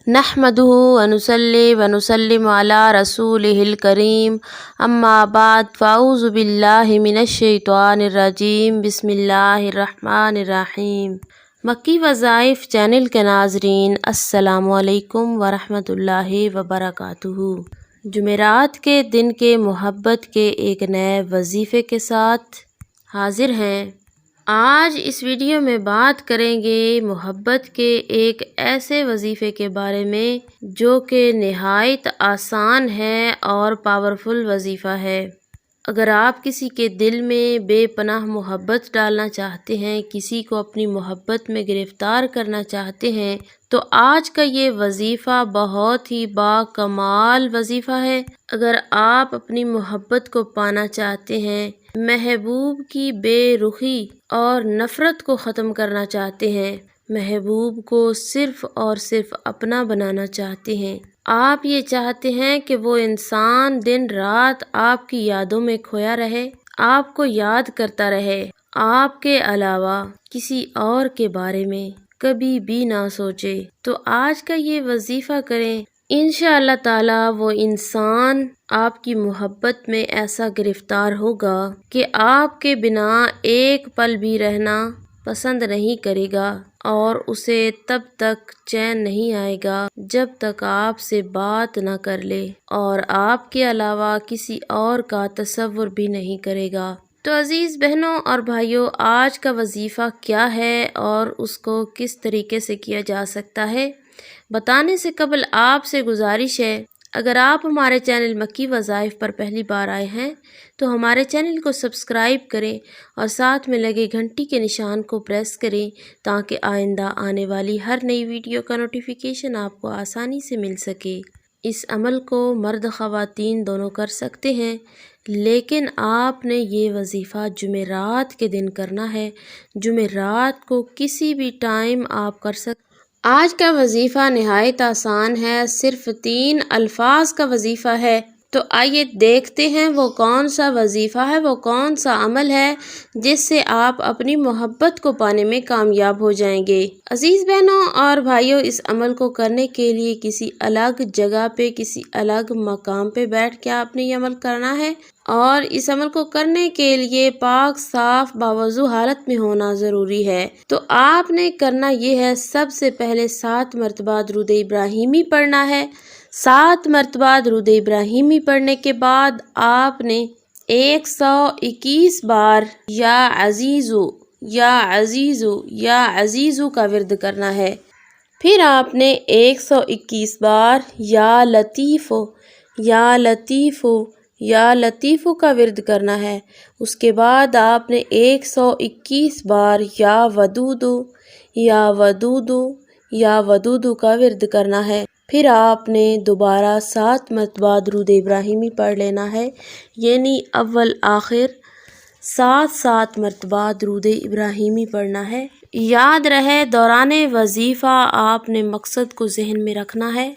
نحمدہ ونصلی ونسلم علی رسولہ الکریم اما بعد فاعوذ باللہ من الشیطان الرجیم بسم اللہ الرحمن الرحیم۔ مکی وظائف چینل کے ناظرین السلام علیکم ورحمۃ اللہ وبرکاتہ۔ جمعرات کے دن کے محبت کے ایک نئے وظیفے کے ساتھ حاضر ہیں۔ آج اس ویڈیو میں بات کریں گے محبت کے ایک ایسے وظیفے کے بارے میں جو کہ نہایت آسان ہے اور پاورفل وظیفہ ہے۔ اگر آپ کسی کے دل میں بے پناہ محبت ڈالنا چاہتے ہیں، کسی کو اپنی محبت میں گرفتار کرنا چاہتے ہیں، تو آج کا یہ وظیفہ بہت ہی باکمال وظیفہ ہے۔ اگر آپ اپنی محبت کو پانا چاہتے ہیں، محبوب کی بے رخی اور نفرت کو ختم کرنا چاہتے ہیں، محبوب کو صرف اور صرف اپنا بنانا چاہتے ہیں، آپ یہ چاہتے ہیں کہ وہ انسان دن رات آپ کی یادوں میں کھویا رہے، آپ کو یاد کرتا رہے، آپ کے علاوہ کسی اور کے بارے میں کبھی بھی نہ سوچے، تو آج کا یہ وظیفہ کریں۔ انشاءاللہ تعالی وہ انسان آپ کی محبت میں ایسا گرفتار ہوگا کہ آپ کے بنا ایک پل بھی رہنا پسند نہیں کرے گا، اور اسے تب تک چین نہیں آئے گا جب تک آپ سے بات نہ کر لے، اور آپ کے علاوہ کسی اور کا تصور بھی نہیں کرے گا۔ تو عزیز بہنوں اور بھائیوں، آج کا وظیفہ کیا ہے اور اس کو کس طریقے سے کیا جا سکتا ہے، بتانے سے قبل آپ سے گزارش ہے، اگر آپ ہمارے چینل مکی وظائف پر پہلی بار آئے ہیں تو ہمارے چینل کو سبسکرائب کریں اور ساتھ میں لگے گھنٹی کے نشان کو پریس کریں تاکہ آئندہ آنے والی ہر نئی ویڈیو کا نوٹیفیکیشن آپ کو آسانی سے مل سکے۔ اس عمل کو مرد خواتین دونوں کر سکتے ہیں، لیکن آپ نے یہ وظیفہ جمعرات کے دن کرنا ہے۔ جمعرات کو کسی بھی ٹائم آپ کر سکتے۔ آج کا وظیفہ نہایت آسان ہے، صرف 3 الفاظ کا وظیفہ ہے۔ تو آئیے دیکھتے ہیں وہ کون سا وظیفہ ہے، وہ کون سا عمل ہے جس سے آپ اپنی محبت کو پانے میں کامیاب ہو جائیں گے۔ عزیز بہنوں اور بھائیوں، اس عمل کو کرنے کے لیے کسی الگ جگہ پہ، کسی الگ مقام پہ بیٹھ کے آپ نے یہ عمل کرنا ہے، اور اس عمل کو کرنے کے لیے پاک صاف باوضو حالت میں ہونا ضروری ہے۔ تو آپ نے کرنا یہ ہے، سب سے پہلے 7 مرتبہ درود ابراہیمی پڑھنا ہے۔ 7 مرتبہ درود ابراہیمی پڑھنے کے بعد آپ نے 121 بار یا عزیزو یا عزیزو یا عزیزو کا ورد کرنا ہے۔ پھر آپ نے 121 بار یا لطیفو یا لطیفو یا لطیفو کا ورد کرنا ہے۔ اس کے بعد آپ نے 121 بار یا ودودو یا ودودو یا ودودو کا ورد کرنا ہے۔ پھر آپ نے دوبارہ 7 مرتبہ درود ابراہیمی پڑھ لینا ہے، یعنی اول آخر 7 مرتبہ درود ابراہیمی پڑھنا ہے۔ یاد رہے، دوران وظیفہ آپ نے مقصد کو ذہن میں رکھنا ہے،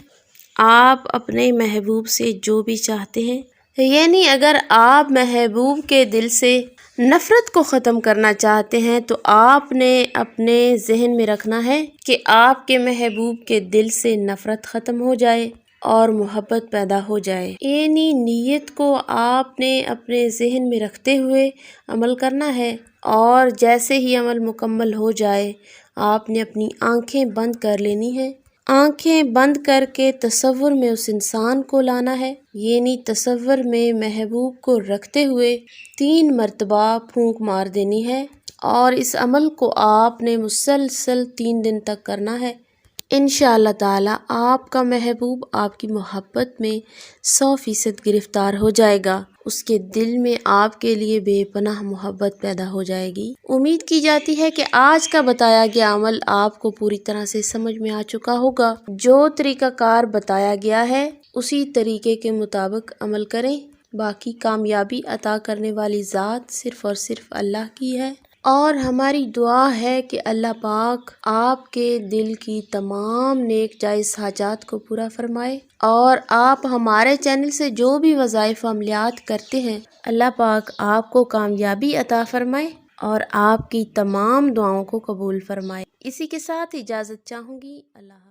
آپ اپنے محبوب سے جو بھی چاہتے ہیں، یعنی اگر آپ محبوب کے دل سے نفرت کو ختم کرنا چاہتے ہیں تو آپ نے اپنے ذہن میں رکھنا ہے کہ آپ کے محبوب کے دل سے نفرت ختم ہو جائے اور محبت پیدا ہو جائے، یعنی نیت کو آپ نے اپنے ذہن میں رکھتے ہوئے عمل کرنا ہے، اور جیسے ہی عمل مکمل ہو جائے آپ نے اپنی آنکھیں بند کر لینی ہیں۔ آنکھیں بند کر کے تصور میں اس انسان کو لانا ہے، یعنی تصور میں محبوب کو رکھتے ہوئے 3 مرتبہ پھونک مار دینی ہے، اور اس عمل کو آپ نے مسلسل 3 دن تک کرنا ہے۔ انشاءاللہ تعالی آپ کا محبوب آپ کی محبت میں 100% گرفتار ہو جائے گا، اس کے دل میں آپ کے لیے بے پناہ محبت پیدا ہو جائے گی۔ امید کی جاتی ہے کہ آج کا بتایا گیا عمل آپ کو پوری طرح سے سمجھ میں آ چکا ہوگا۔ جو طریقہ کار بتایا گیا ہے اسی طریقے کے مطابق عمل کریں، باقی کامیابی عطا کرنے والی ذات صرف اور صرف اللہ کی ہے، اور ہماری دعا ہے کہ اللہ پاک آپ کے دل کی تمام نیک جائز حاجات کو پورا فرمائے، اور آپ ہمارے چینل سے جو بھی وظائف و عملیات کرتے ہیں، اللہ پاک آپ کو کامیابی عطا فرمائے اور آپ کی تمام دعاؤں کو قبول فرمائے۔ اسی کے ساتھ اجازت چاہوں گی، اللہ حافظ۔